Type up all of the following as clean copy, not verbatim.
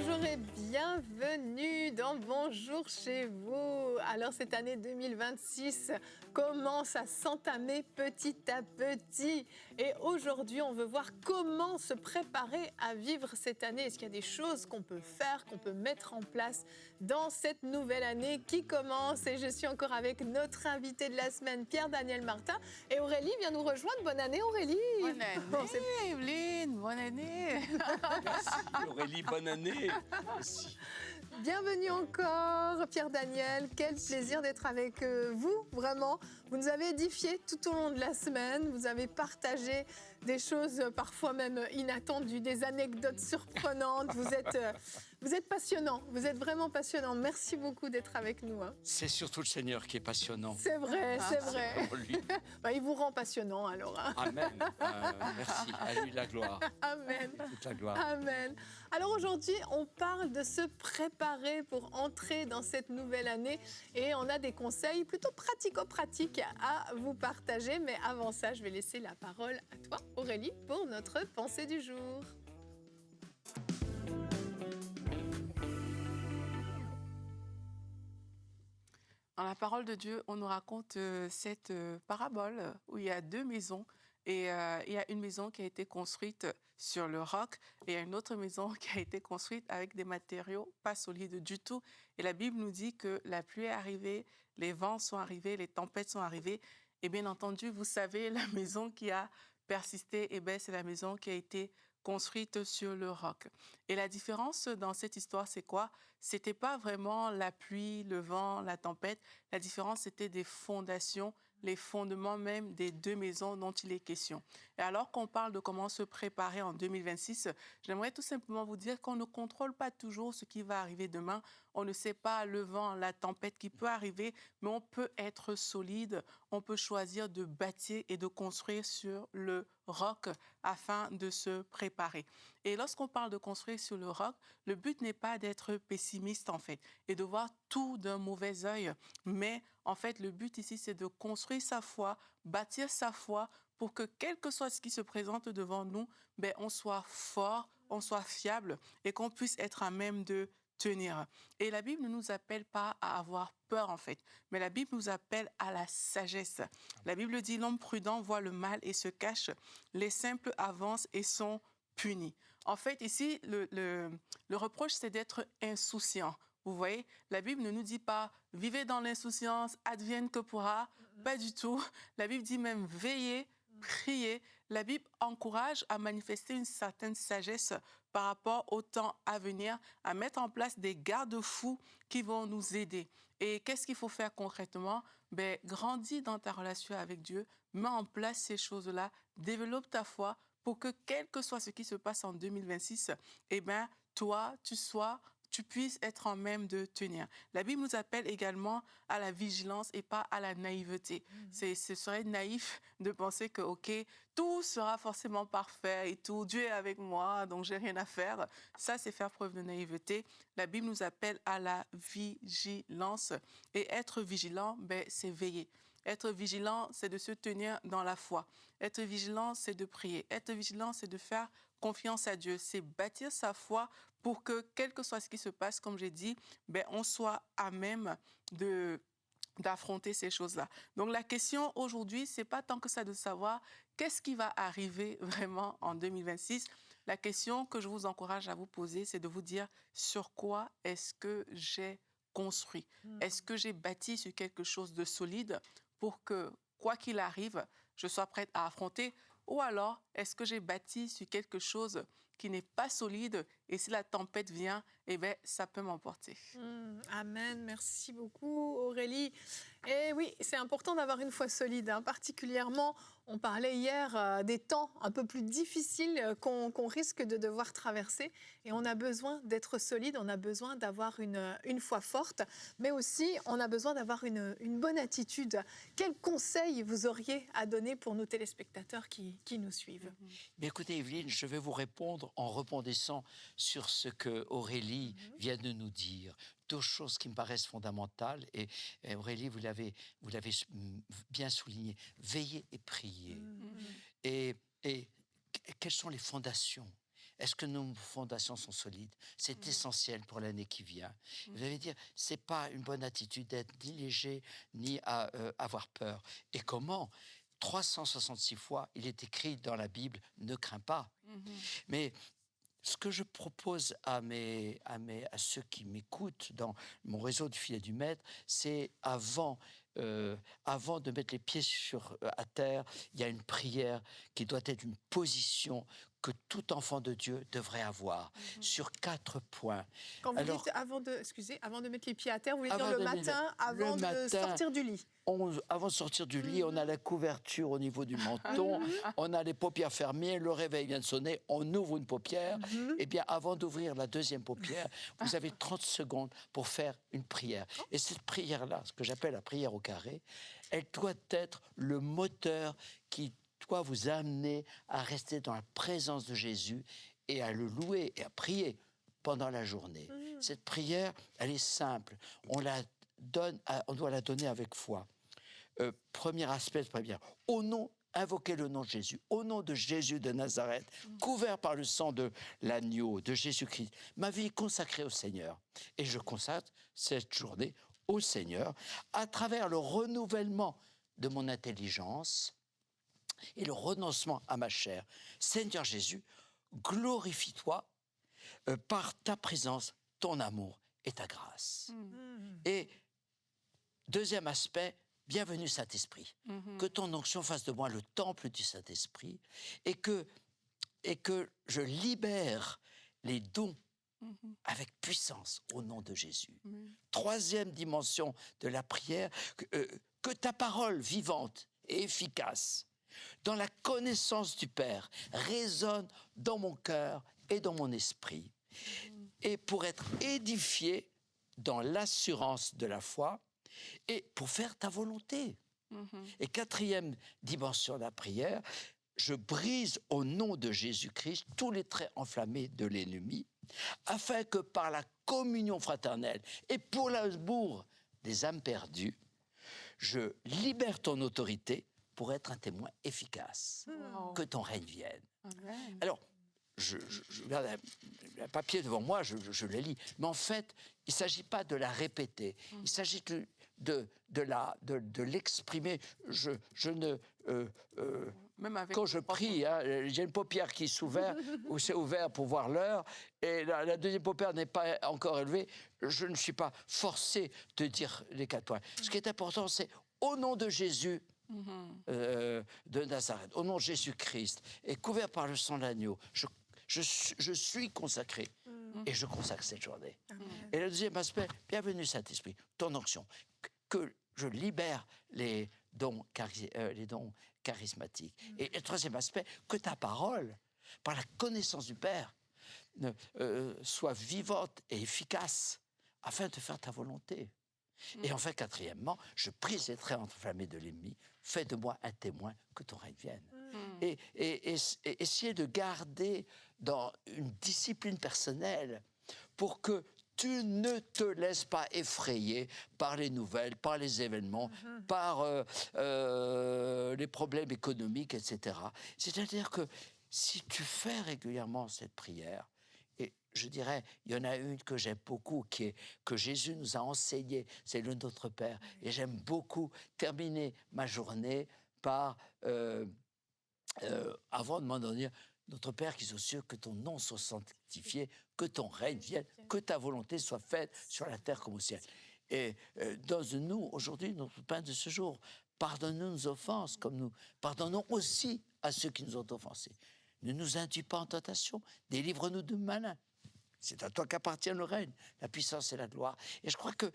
Bonjour et bienvenue dans Bonjour chez vous. Alors cette année 2026 commence à s'entamer petit à petit et aujourd'hui on veut voir comment se préparer à vivre cette année. Est-ce qu'il y a des choses qu'on peut faire, qu'on peut mettre en place dans cette nouvelle année qui commence? Et je suis encore avec notre invité de la semaine, Pierre-Daniel Martin, et Aurélie vient nous rejoindre. Bonne année Aurélie. Bonne année Evelyne, bonne année. Merci Aurélie, bonne année. Merci. Bienvenue encore, Pierre-Daniel. Quel plaisir d'être avec vous, vraiment. Vous nous avez édifiés tout au long de la semaine. Vous avez partagé des choses parfois même inattendues, des anecdotes surprenantes. Vous êtes passionnant. Vous êtes vraiment passionnant. Merci beaucoup d'être avec nous. Hein. C'est surtout le Seigneur qui est passionnant. C'est vrai, c'est vrai. C'est pour lui. Il vous rend passionnant alors. Hein. Amen. Merci. À lui la gloire. Amen. Toute la gloire. Amen. Alors aujourd'hui, on parle de se préparer pour entrer dans cette nouvelle année et on a des conseils plutôt pratico-pratiques à vous partager. Mais avant ça, je vais laisser la parole à toi, Aurélie, pour notre pensée du jour. Dans la parole de Dieu, on nous raconte cette parabole où il y a deux maisons. Et il y a une maison qui a été construite sur le roc et il y a une autre maison qui a été construite avec des matériaux pas solides du tout. Et la Bible nous dit que la pluie est arrivée, les vents sont arrivés, les tempêtes sont arrivées. Et bien entendu, vous savez, la maison qui a persisté, c'est la maison qui a été construite sur le roc. Et la différence dans cette histoire, c'est quoi? C'était pas vraiment la pluie, le vent, la tempête. La différence, c'était des fondations, les fondements même des deux maisons dont il est question. Et alors qu'on parle de comment se préparer en 2026, j'aimerais tout simplement vous dire qu'on ne contrôle pas toujours ce qui va arriver demain. On ne sait pas le vent, la tempête qui peut arriver, mais on peut être solide, on peut choisir de bâtir et de construire sur le roc afin de se préparer. Et lorsqu'on parle de construire sur le roc, le but n'est pas d'être pessimiste en fait et de voir tout d'un mauvais œil, mais en fait le but ici c'est de construire sa foi, bâtir sa foi pour que quel que soit ce qui se présente devant nous, on soit fort, on soit fiable et qu'on puisse être à même de tenir. Et la Bible ne nous appelle pas à avoir peur en fait, mais la Bible nous appelle à la sagesse. La Bible dit l'homme prudent voit le mal et se cache, les simples avancent et sont punis. En fait ici le reproche c'est d'être insouciant. Vous voyez, la Bible ne nous dit pas « vivez dans l'insouciance, advienne que pourra ». Pas du tout. La Bible dit même « veillez ». Prier, la Bible encourage à manifester une certaine sagesse par rapport au temps à venir, à mettre en place des garde-fous qui vont nous aider. Et qu'est-ce qu'il faut faire concrètement? Grandis dans ta relation avec Dieu, mets en place ces choses-là, développe ta foi pour que quel que soit ce qui se passe en 2026, toi, tu puisses être en même de tenir. La Bible nous appelle également à la vigilance et pas à la naïveté. Ce serait naïf de penser que, OK, tout sera forcément parfait et tout, Dieu est avec moi, donc j'ai rien à faire. Ça, c'est faire preuve de naïveté. La Bible nous appelle à la vigilance. Et être vigilant, c'est veiller. Être vigilant, c'est de se tenir dans la foi. Être vigilant, c'est de prier. Être vigilant, c'est de faire confiance à Dieu. C'est bâtir sa foi pour que, quel que soit ce qui se passe, comme j'ai dit, on soit à même d'affronter ces choses-là. Donc la question aujourd'hui, c'est pas tant que ça de savoir qu'est-ce qui va arriver vraiment en 2026. La question que je vous encourage à vous poser, c'est de vous dire sur quoi est-ce que j'ai construit? Est-ce que j'ai bâti sur quelque chose de solide pour que, quoi qu'il arrive, je sois prête à affronter? Ou alors, est-ce que j'ai bâti sur quelque chose qui n'est pas solide et si la tempête vient, ça peut m'emporter. Amen, merci beaucoup Aurélie. Et oui, c'est important d'avoir une foi solide, hein. Particulièrement, on parlait hier des temps un peu plus difficiles qu'on risque de devoir traverser. Et on a besoin d'être solide, on a besoin d'avoir une foi forte, mais aussi on a besoin d'avoir une bonne attitude. Quels conseils vous auriez à donner pour nos téléspectateurs qui nous suivent? Mais écoutez Evelyne, je vais vous répondre en rebondissant sur ce que Aurélie vient de nous dire. Deux choses qui me paraissent fondamentales et Aurélie, vous l'avez bien souligné. Veiller et prier. Et quelles sont les fondations? Est-ce que nos fondations sont solides? C'est essentiel pour l'année qui vient. Vous allez dire, c'est pas une bonne attitude d'être ni léger, ni à avoir peur. Et comment? 366 fois, il est écrit dans la Bible, ne crains pas. Mais ce que je propose à ceux qui m'écoutent dans mon réseau de filets du maître, c'est avant de mettre les pieds à terre, il y a une prière qui doit être une position que tout enfant de Dieu devrait avoir sur 4 points. Quand vous Alors, dites avant de mettre les pieds à terre, vous voulez dire avant le de matin, avant le de matin, sortir du lit. Avant de sortir du lit, on a la couverture au niveau du menton, on a les paupières fermées, le réveil vient de sonner, on ouvre une paupière. Et bien, avant d'ouvrir la deuxième paupière, vous avez 30 secondes pour faire une prière. Et cette prière-là, ce que j'appelle la prière au carré, elle doit être le moteur qui doit vous amener à rester dans la présence de Jésus et à le louer et à prier pendant la journée. Cette prière, elle est simple. On doit la donner avec foi. Premier aspect de prière. Invoquez le nom de Jésus. Au nom de Jésus de Nazareth, couvert par le sang de l'agneau, de Jésus-Christ, ma vie est consacrée au Seigneur. Et je consacre cette journée au Seigneur à travers le renouvellement de mon intelligence et le renoncement à ma chair. Seigneur Jésus, glorifie-toi par ta présence, ton amour et ta grâce. Et deuxième aspect, bienvenue Saint-Esprit. Que ton onction fasse de moi le temple du Saint-Esprit et que je libère les dons avec puissance au nom de Jésus. Troisième dimension de la prière, que ta parole vivante et efficace dans la connaissance du Père résonne dans mon cœur et dans mon esprit. Et pour être édifié dans l'assurance de la foi et pour faire ta volonté. Et quatrième dimension de la prière, je brise au nom de Jésus-Christ tous les traits enflammés de l'ennemi, afin que par la communion fraternelle et pour l'amour des âmes perdues, je libère ton autorité pour être un témoin efficace. Que ton règne vienne. Amen. Alors, je regarde un papier devant moi, je le lis. Mais en fait, il ne s'agit pas de la répéter. Il s'agit de l'exprimer. Même avec Quand je prie, j'ai une paupière qui s'ouvre ou c'est ouvert pour voir l'heure, et la deuxième paupière n'est pas encore élevée. Je ne suis pas forcé de dire les 4 points. Ce qui est important, c'est au nom de Jésus, de Nazareth, au nom de Jésus-Christ, et couvert par le sang de l'agneau, je suis consacré et je consacre cette journée. Et le deuxième aspect, bienvenue Saint-Esprit, ton onction, que je libère les dons charismatiques. Et le troisième aspect, que ta parole, par la connaissance du Père, soit vivante et efficace afin de faire ta volonté. Et enfin, quatrièmement, je prie ces traits enflammés de l'ennemi, fais de moi un témoin, que ton règne vienne. Et essayer de garder dans une discipline personnelle pour que tu ne te laisses pas effrayer par les nouvelles, par les événements, par les problèmes économiques, etc. C'est-à-dire que si tu fais régulièrement cette prière, et je dirais, il y en a une que j'aime beaucoup, que Jésus nous a enseignée, c'est le Notre Père. Et j'aime beaucoup terminer ma journée par, avant de m'en donner, Notre Père qui est aux cieux, que ton nom soit sanctifié, que ton règne vienne, que ta volonté soit faite sur la terre comme au ciel. Et donne-nous aujourd'hui notre pain de ce jour. Pardonne-nous nos offenses, comme nous pardonnons aussi à ceux qui nous ont offensés. Ne nous induis pas en tentation, délivre-nous du malin. C'est à toi qu'appartient le règne, la puissance et la gloire. Et je crois que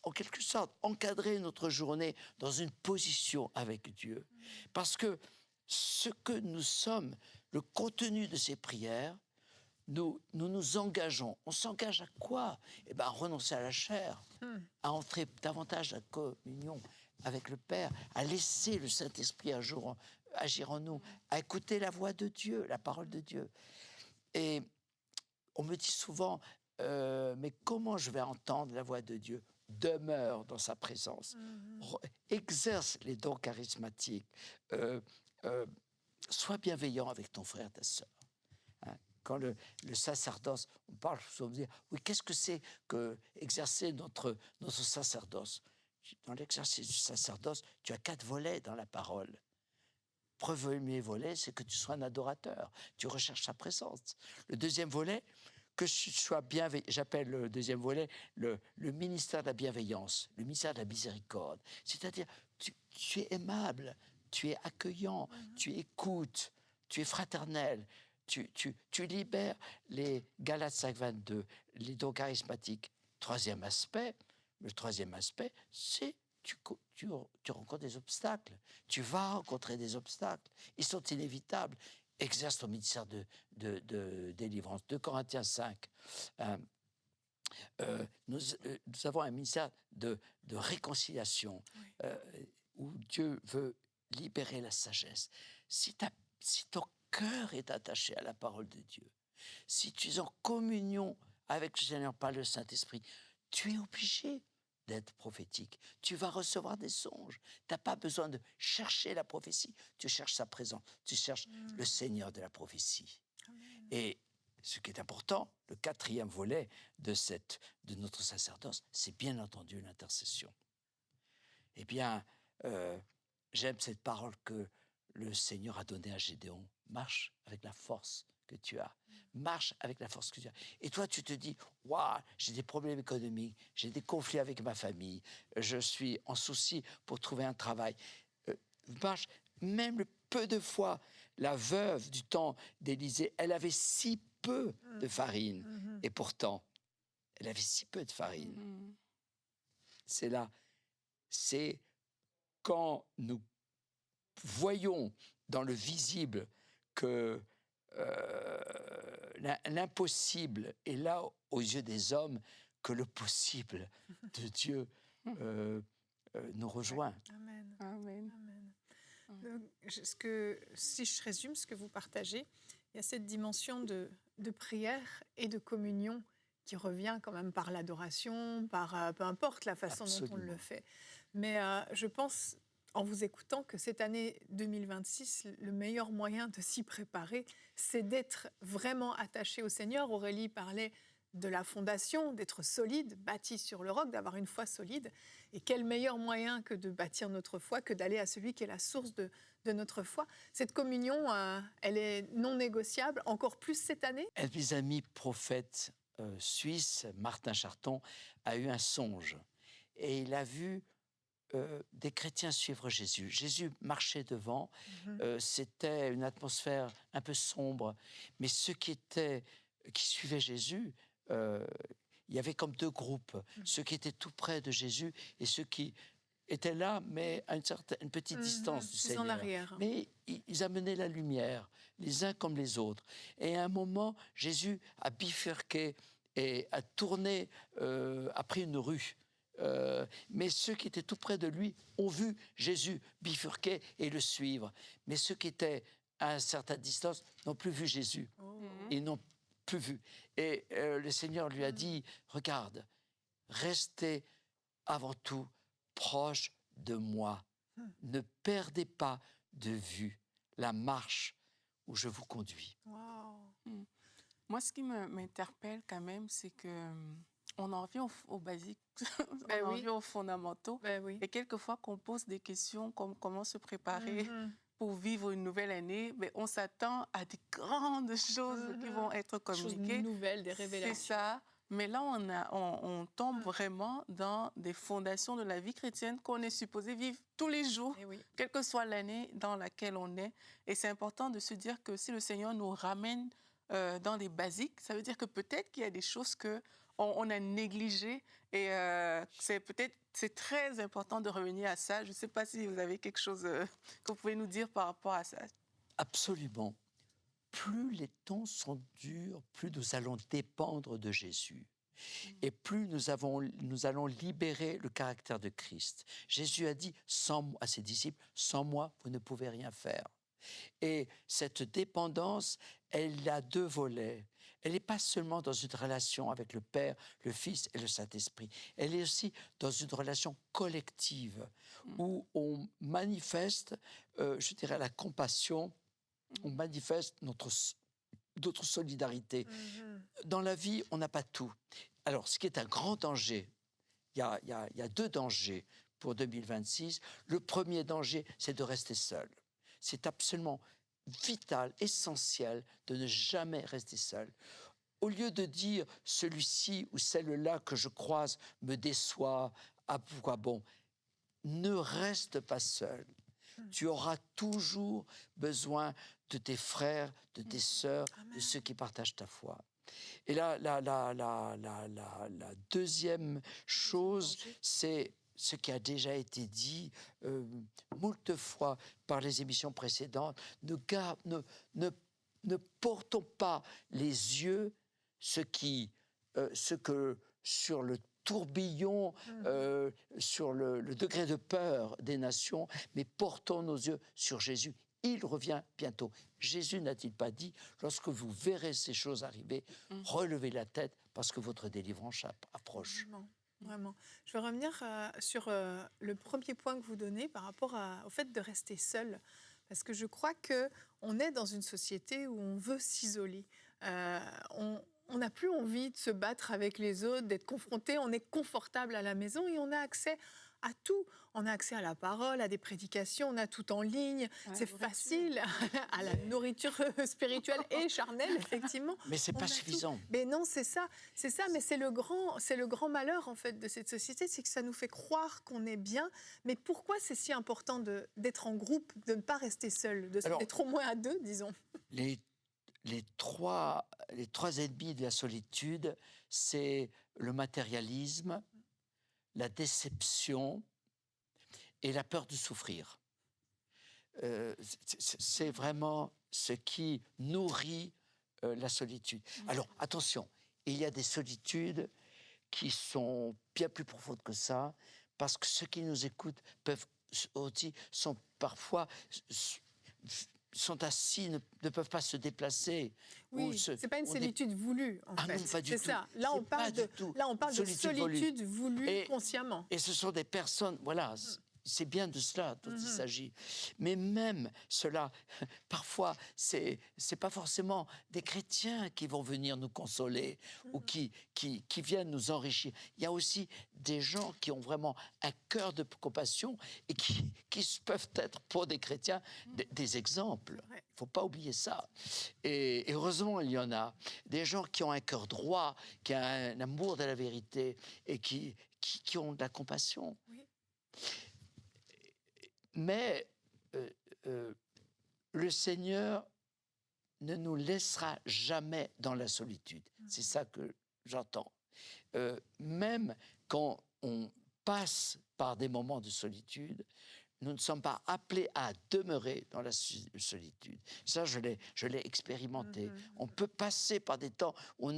en quelque sorte, encadrer notre journée dans une position avec Dieu. Parce que ce que nous sommes, le contenu de ces prières, nous nous engageons. On s'engage à quoi? Eh bien, à renoncer à la chair, à entrer davantage en communion avec le Père, à laisser le Saint-Esprit un jour agir en nous, à écouter la voix de Dieu, la parole de Dieu. Et on me dit souvent, mais comment je vais entendre la voix de Dieu? Demeure dans sa présence, exerce les dons charismatiques, sois bienveillant avec ton frère, ta sœur. hein. Quand le sacerdoce, on parle souvent de dire, oui, qu'est-ce que c'est que exercer notre sacerdoce? Dans l'exercice du sacerdoce, tu as 4 volets dans la parole. Premier volet, c'est que tu sois un adorateur. Tu recherches sa présence. Le deuxième volet, que tu sois bienveillant. J'appelle le deuxième volet le ministère de la bienveillance, le ministère de la miséricorde. C'est-à-dire, tu es aimable, tu es accueillant, tu écoutes, tu es fraternel. Tu libères les Galates 5,22, les dons charismatiques. Le troisième aspect, c'est tu rencontres des obstacles. Tu vas rencontrer des obstacles. Ils sont inévitables. Exerce ton ministère de délivrance. 2 Corinthiens 5. Nous avons un ministère de réconciliation où Dieu veut libérer la sagesse. Si ton cœur est attaché à la parole de Dieu, si tu es en communion avec le Seigneur par le Saint-Esprit, tu es obligé d'être prophétique. Tu vas recevoir des songes. Tu n'as pas besoin de chercher la prophétie. Tu cherches sa présence. Tu cherches le Seigneur de la prophétie. Amen. Et ce qui est important, le 4e volet de notre sacerdoce, c'est bien entendu l'intercession. Eh bien, j'aime cette parole que le Seigneur a donnée à Gédéon. Marche avec la force que tu as. Marche avec la force que tu as. Et toi, tu te dis, waouh, j'ai des problèmes économiques, j'ai des conflits avec ma famille, je suis en souci pour trouver un travail. Marche, même le peu de fois, la veuve du temps d'Élisée, elle avait si peu de farine. Et pourtant, elle avait si peu de farine. C'est là. C'est quand nous voyons dans le visible que l'impossible est là aux yeux des hommes, que le possible de Dieu nous rejoint. Amen. Amen. Amen. Si je résume ce que vous partagez, il y a cette dimension de prière et de communion qui revient quand même par l'adoration, par peu importe la façon dont on le fait. Mais je pense, en vous écoutant, que cette année 2026, le meilleur moyen de s'y préparer, c'est d'être vraiment attaché au Seigneur. Aurélie parlait de la fondation, d'être solide, bâti sur le roc, d'avoir une foi solide. Et quel meilleur moyen que de bâtir notre foi, que d'aller à celui qui est la source de notre foi. Cette communion, elle est non négociable, encore plus cette année. Un de mes amis prophètes suisses, Martin Charton, a eu un songe. Et il a vu des chrétiens suivre Jésus. Jésus marchait devant, c'était une atmosphère un peu sombre, mais ceux qui suivaient Jésus, il y avait comme 2 groupes, ceux qui étaient tout près de Jésus et ceux qui étaient là, mais à une petite distance du Seigneur. En arrière. Mais ils amenaient la lumière, les uns comme les autres. Et à un moment, Jésus a bifurqué et a tourné, a pris une rue. Mais ceux qui étaient tout près de lui ont vu Jésus bifurquer et le suivre. Mais ceux qui étaient à une certaine distance n'ont plus vu Jésus. Ils n'ont plus vu. Et le Seigneur lui a dit, regarde, restez avant tout proche de moi. Ne perdez pas de vue la marche où je vous conduis. Wow. Moi, ce qui m'interpelle quand même, c'est que on en revient au basique, on en revient aux fondamentaux. Oui. Et quelquefois, qu'on pose des questions comme comment se préparer pour vivre une nouvelle année, on s'attend à des grandes choses qui vont être communiquées. Des nouvelles, des révélations. C'est ça. Mais là, on tombe vraiment dans des fondations de la vie chrétienne qu'on est supposé vivre tous les jours, quelle que soit l'année dans laquelle on est. Et c'est important de se dire que si le Seigneur nous ramène dans les basiques, ça veut dire que peut-être qu'il y a des choses qu'on a négligées et c'est très important de revenir à ça. Je ne sais pas si vous avez quelque chose que vous pouvez nous dire par rapport à ça. Absolument. Plus les temps sont durs, plus nous allons dépendre de Jésus. Et plus nous allons libérer le caractère de Christ. Jésus a dit à ses disciples, sans moi, vous ne pouvez rien faire. Et cette dépendance, elle a 2 volets. Elle n'est pas seulement dans une relation avec le Père, le Fils et le Saint-Esprit. Elle est aussi dans une relation collective où on manifeste, je dirais, la compassion, on manifeste d'autres solidarités. Dans la vie, on n'a pas tout. Alors, ce qui est un grand danger, il y a deux dangers pour 2026. Le premier danger, c'est de rester seul. C'est absolument vital, essentiel de ne jamais rester seul. Au lieu de dire celui-ci ou celle-là que je croise me déçoit, à quoi bon, ne reste pas seul. Tu auras toujours besoin de tes frères, de tes sœurs, de ceux qui partagent ta foi. Et là, la deuxième chose, c'est ce qui a déjà été dit moult fois par les émissions précédentes. Ne portons pas les yeux ce que sur le tourbillon, sur le degré de peur des nations, mais portons nos yeux sur Jésus. Il revient bientôt. Jésus n'a-t-il pas dit, lorsque vous verrez ces choses arriver, relevez la tête parce que votre délivrance approche. Vraiment, vraiment. Je vais revenir sur le premier point que vous donnez par rapport au fait de rester seul. Parce que je crois qu'on est dans une société où on veut s'isoler. On n'a plus envie de se battre avec les autres, d'être confronté. On est confortable à la maison et on a accès à tout. On a accès à la parole, à des prédications, on a tout en ligne. C'est facile, à la nourriture spirituelle et charnelle, effectivement. Mais c'est pas suffisant. Mais non, c'est ça. Mais c'est le grand malheur, en fait, de cette société, c'est que ça nous fait croire qu'on est bien. Mais pourquoi c'est si important d'être en groupe, de ne pas rester seul, d'être au moins à deux, disons? Les trois ennemis de la solitude, c'est le matérialisme, la déception et la peur de souffrir. C'est vraiment ce qui nourrit la solitude. Alors, attention, il y a des solitudes qui sont bien plus profondes que ça, parce que ceux qui nous écoutent sont parfois assis, ne peuvent pas se déplacer. Oui, c'est pas une solitude voulue, en fait. Non, pas du c'est tout. ça. Là, on parle de solitude voulue consciemment. Et ce sont des personnes, voilà, c'est bien de cela dont il s'agit. Mais même cela, parfois, c'est pas forcément des chrétiens qui vont venir nous consoler ou qui viennent nous enrichir. Il y a aussi des gens qui ont vraiment un cœur de compassion et qui peuvent être, pour des chrétiens, des exemples. Il ne faut pas oublier ça. Et heureusement, il y en a. Des gens qui ont un cœur droit, qui ont un amour de la vérité et qui ont de la compassion. Oui. Mais le Seigneur ne nous laissera jamais dans la solitude. C'est ça que j'entends. Même quand on passe par des moments de solitude, nous ne sommes pas appelés à demeurer dans la solitude. Ça, je l'ai expérimenté. On peut passer par des temps où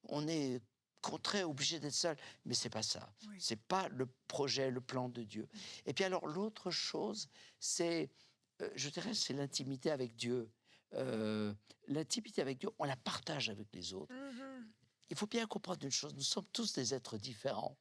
on est contraint, obligé d'être seul, mais c'est pas ça. Oui. C'est pas le projet, le plan de Dieu. Et puis alors, l'autre chose, c'est, je dirais, c'est l'intimité avec Dieu. L'intimité avec Dieu, on la partage avec les autres. Il faut bien comprendre une chose, nous sommes tous des êtres différents.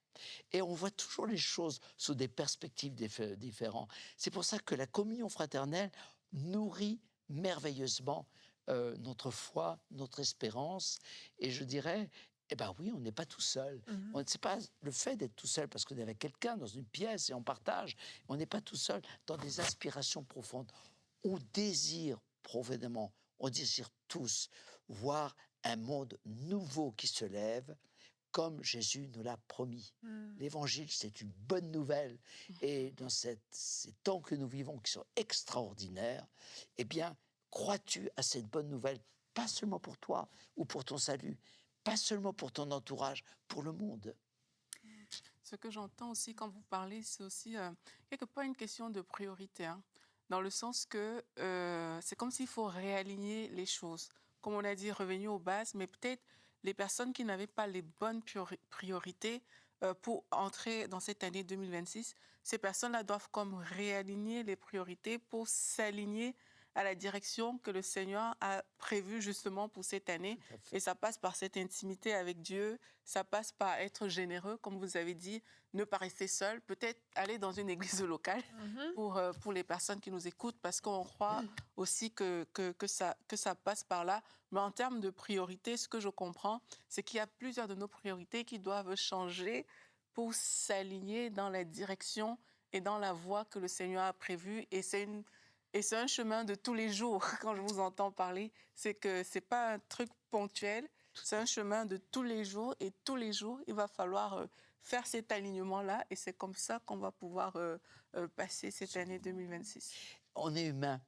Et on voit toujours les choses sous des perspectives différentes. C'est pour ça que la communion fraternelle nourrit merveilleusement notre foi, notre espérance. Et je dirais, eh bien oui, on n'est pas tout seul. C'est pas le fait d'être tout seul parce qu'on est avec quelqu'un dans une pièce et on partage. On n'est pas tout seul dans des aspirations profondes. On désire profondément, on désire tous voir un monde nouveau qui se lève, comme Jésus nous l'a promis. L'Évangile, c'est une bonne nouvelle. Et dans ces temps que nous vivons, qui sont extraordinaires, eh bien, crois-tu à cette bonne nouvelle, pas seulement pour toi ou pour ton salut, pas seulement pour ton entourage, pour le monde. Ce que j'entends aussi quand vous parlez, c'est aussi quelque part une question de priorité, hein, dans le sens que c'est comme s'il faut réaligner les choses. Comme on a dit, revenir aux bases, mais peut-être les personnes qui n'avaient pas les bonnes priorités pour entrer dans cette année 2026, ces personnes-là doivent comme réaligner les priorités pour s'aligner à la direction que le Seigneur a prévue justement pour cette année. Tout à fait. Et ça passe par cette intimité avec Dieu, ça passe par être généreux, comme vous avez dit, ne pas rester seul, peut-être aller dans une église locale pour les personnes qui nous écoutent, parce qu'on croit aussi que ça passe par là. Mais en termes de priorité, ce que je comprends, c'est qu'il y a plusieurs de nos priorités qui doivent changer pour s'aligner dans la direction et dans la voie que le Seigneur a prévue. Et c'est un chemin de tous les jours. Quand je vous entends parler, c'est que c'est pas un truc ponctuel, c'est un chemin de tous les jours. Et tous les jours, il va falloir faire cet alignement-là. Et c'est comme ça qu'on va pouvoir passer cette année 2026. On est humain.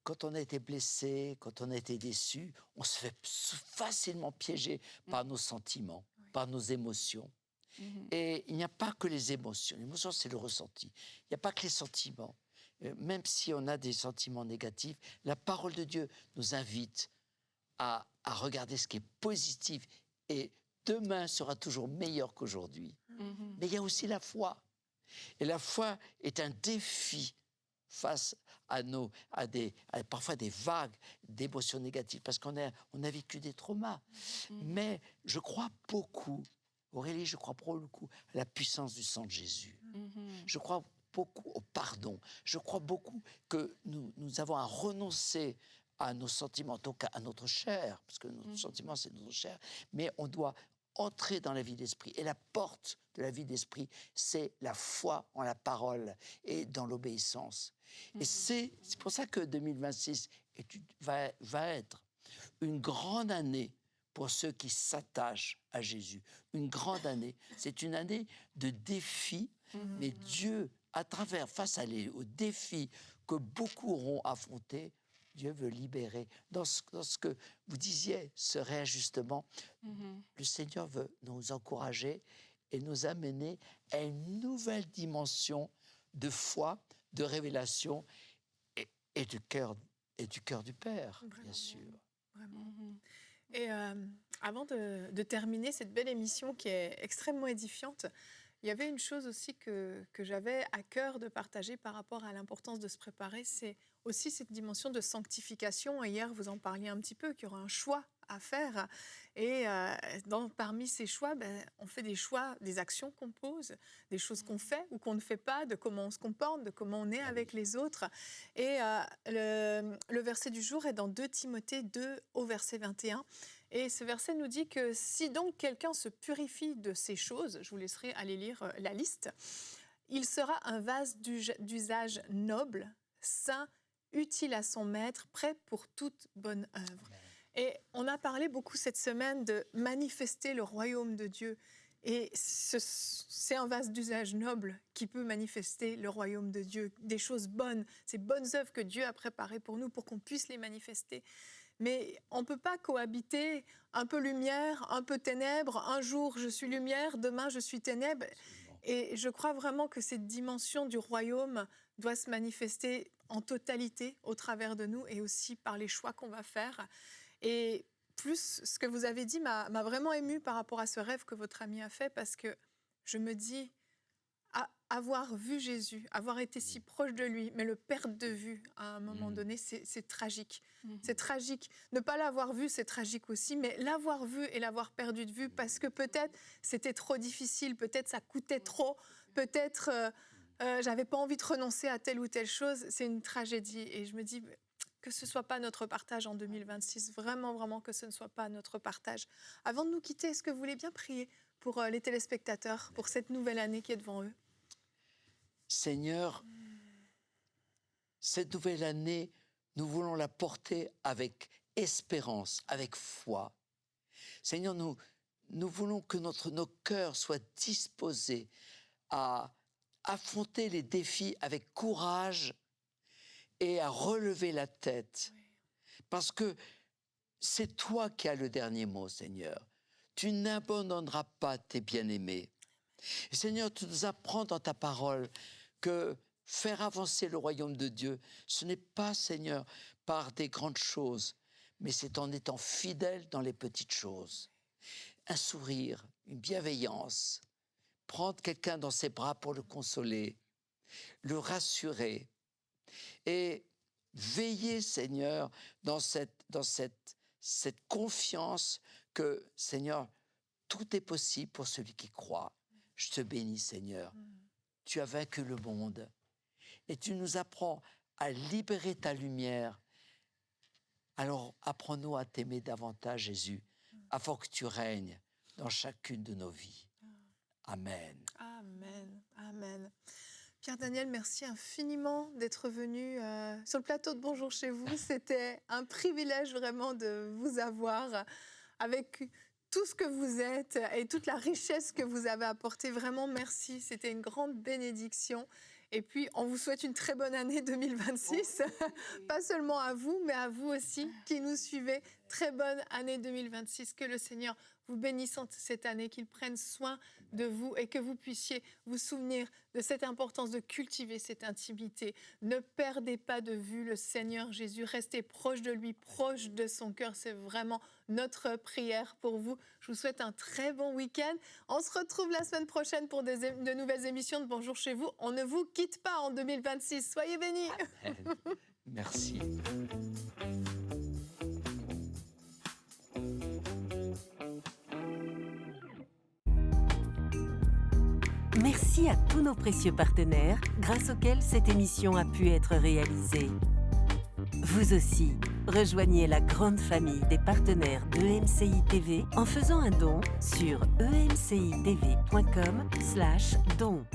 Quand on a été blessé, quand on a été déçu, on se fait facilement piéger par nos sentiments, par nos émotions. Et il n'y a pas que les émotions. L'émotion, c'est le ressenti. Il n'y a pas que les sentiments. Même si on a des sentiments négatifs, la parole de Dieu nous invite à regarder ce qui est positif. Et demain sera toujours meilleur qu'aujourd'hui. Mais il y a aussi la foi. Et la foi est un défi face à parfois des vagues d'émotions négatives, parce qu'on a vécu des traumas. Mais je crois beaucoup, Aurélie, je crois beaucoup à la puissance du sang de Jésus. Je crois beaucoup au pardon. Je crois beaucoup que nous avons à renoncer à nos sentiments, donc à notre chair, parce que nos sentiments, c'est notre chair, mais on doit entrer dans la vie d'esprit. Et la porte de la vie d'esprit, c'est la foi en la parole et dans l'obéissance. Et c'est pour ça que 2026 va être une grande année pour ceux qui s'attachent à Jésus. Une grande année. C'est une année de défis, mais Dieu, face aux défis que beaucoup auront affrontés, Dieu veut libérer. Dans ce que vous disiez, ce réajustement, le Seigneur veut nous encourager et nous amener à une nouvelle dimension de foi, de révélation et du cœur du Père, Vraiment, bien sûr. Vraiment. Et avant de terminer cette belle émission qui est extrêmement édifiante, il y avait une chose aussi que j'avais à cœur de partager par rapport à l'importance de se préparer, c'est aussi cette dimension de sanctification. Et hier, vous en parliez un petit peu, qu'il y aura un choix à faire. Et parmi ces choix, on fait des choix, des actions qu'on pose, des choses qu'on fait ou qu'on ne fait pas, de comment on se comporte, de comment on est avec les autres. Et le verset du jour est dans 2 Timothée 2 au verset 21. Et ce verset nous dit que si donc quelqu'un se purifie de ces choses, je vous laisserai aller lire la liste, il sera un vase d'usage noble, saint, utile à son maître, prêt pour toute bonne œuvre. Et on a parlé beaucoup cette semaine de manifester le royaume de Dieu. Et c'est un vase d'usage noble qui peut manifester le royaume de Dieu, des choses bonnes, ces bonnes œuvres que Dieu a préparées pour nous, pour qu'on puisse les manifester. Mais on ne peut pas cohabiter un peu lumière, un peu ténèbres. Un jour, je suis lumière, demain, je suis ténèbres. Et je crois vraiment que cette dimension du royaume doit se manifester en totalité au travers de nous et aussi par les choix qu'on va faire. Et plus, ce que vous avez dit m'a vraiment émue par rapport à ce rêve que votre ami a fait, parce que je me dis, avoir vu Jésus, avoir été si proche de lui, mais le perdre de vue à un moment donné, c'est tragique. C'est tragique. Ne pas l'avoir vu, c'est tragique aussi, mais l'avoir vu et l'avoir perdu de vue, parce que peut-être c'était trop difficile, peut-être ça coûtait trop, peut-être j'avais pas envie de renoncer à telle ou telle chose, c'est une tragédie. Et je me dis que ce soit pas notre partage en 2026, vraiment, vraiment que ce ne soit pas notre partage. Avant de nous quitter, est-ce que vous voulez bien prier pour les téléspectateurs, pour cette nouvelle année qui est devant eux? Seigneur, cette nouvelle année, nous voulons la porter avec espérance, avec foi. Seigneur, nous voulons que nos cœurs soient disposés à affronter les défis avec courage et à relever la tête. Parce que c'est toi qui as le dernier mot, Seigneur. Tu n'abandonneras pas tes bien-aimés. Et Seigneur, tu nous apprends dans ta parole que faire avancer le royaume de Dieu, ce n'est pas, Seigneur, par des grandes choses, mais c'est en étant fidèle dans les petites choses. Un sourire, une bienveillance, prendre quelqu'un dans ses bras pour le consoler, le rassurer. Et veiller, Seigneur, dans cette confiance que, Seigneur, tout est possible pour celui qui croit. Je te bénis, Seigneur. Tu as vaincu le monde et tu nous apprends à libérer ta lumière. Alors, apprends-nous à t'aimer davantage, Jésus, afin que tu règnes dans chacune de nos vies. Amen. Amen. Amen. Pierre Daniel, merci infiniment d'être venu sur le plateau de Bonjour chez vous. C'était un privilège vraiment de vous avoir avec tout ce que vous êtes et toute la richesse que vous avez apportée. Vraiment, merci. C'était une grande bénédiction. Et puis, on vous souhaite une très bonne année 2026. Pas seulement à vous, mais à vous aussi qui nous suivez. Très bonne année 2026. Que le Seigneur vous bénisse cette année, qu'il prenne soin de vous et que vous puissiez vous souvenir de cette importance de cultiver cette intimité. Ne perdez pas de vue le Seigneur Jésus. Restez proche de lui, proche de son cœur. C'est vraiment notre prière pour vous. Je vous souhaite un très bon week-end. On se retrouve la semaine prochaine pour de nouvelles émissions de Bonjour chez vous. On ne vous quitte pas en 2026. Soyez bénis. Merci. Merci à tous nos précieux partenaires grâce auxquels cette émission a pu être réalisée. Vous aussi, rejoignez la grande famille des partenaires d'EMCI TV en faisant un don sur emcitv.com/don.